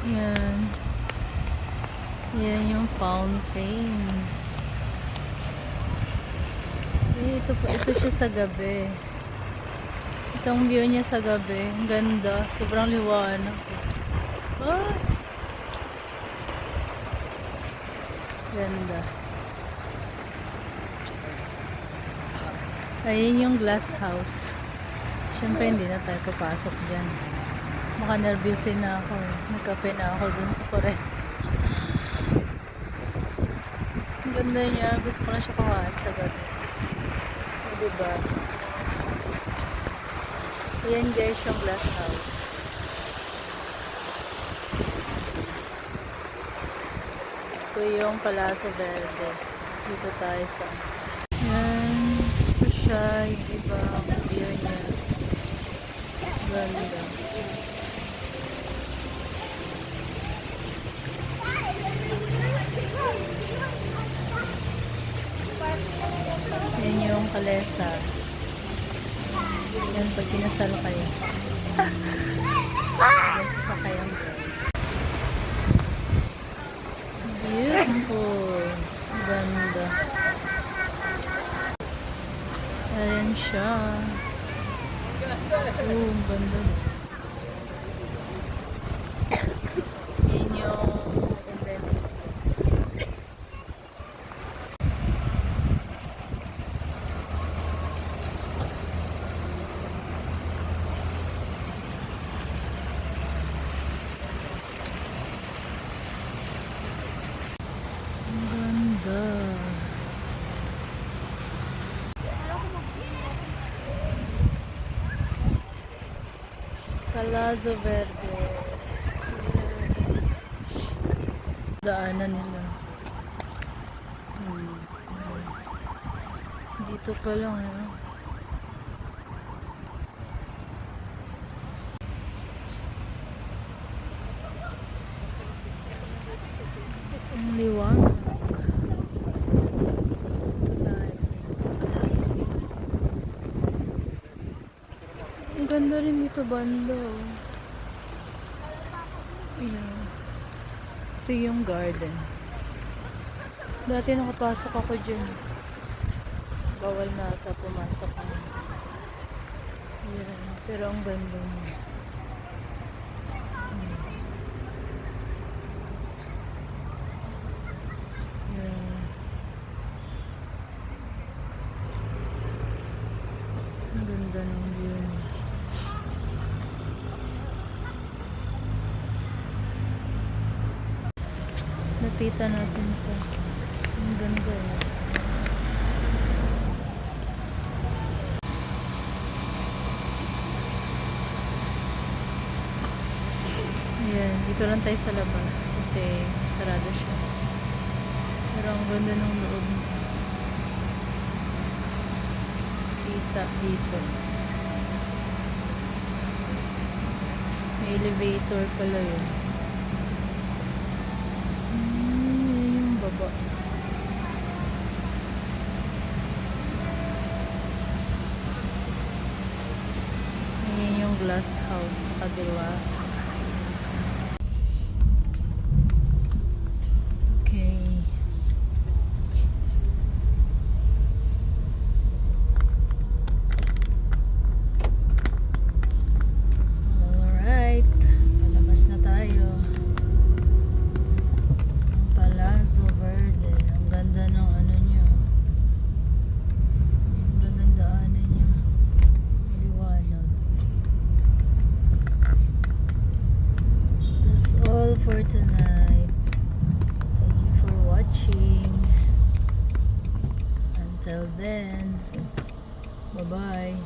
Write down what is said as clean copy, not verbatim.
Yan. Yan yung fountain. Ito siya sa gabi. Itong view niya sa gabi. Ang ganda. Sobrang liwanag. Ah! Ganda. Ayun yung glass house. Siyempre hindi na tayo papasok dyan. Baka nervousin na ako. Nagkape na ako dun sa forest. Ang ganda niya. Gusto ko na siya kuhaan sa gabi. So, diba? Ayan guys yung glass house. Ito yung Palazzo Verde. Dito tayo sa yan. Ito siya yung ibang view niya. Ganda. Yan yung Kalesa. Yan pag kinasal kayo. Yan sasakayan ko. Beautiful. Ganda. Ayan siya. Oh, ganda. Yan yung event space. Ganda. Palazzo Verde. Daanan nila. Dito pa lang eh. Ang liwanag. Ang ganda rin dito banda. Ayan. Ito yung garden. Dati nakapasok ako dyan. Bawal na ata pumasok. Ayan. Pero ang ganda niya. Ayan. Ang ganda ng view niya. Lapitan natin ito. Ang ganda eh. Ayan, dito lang tayo sa labas kasi sarado siya. Pero ang ganda ng loob niya. Kita dito. May elevator pala yun. Baba. Ayan yung glass house sa kabila. Okay. Alright. Palabas na tayo. Palazzo Verde. Ang ganda ng ano niya. Ang ganda ng daanan niya. Liwanag. That's all for tonight. Thank you for watching. Until then, bye-bye.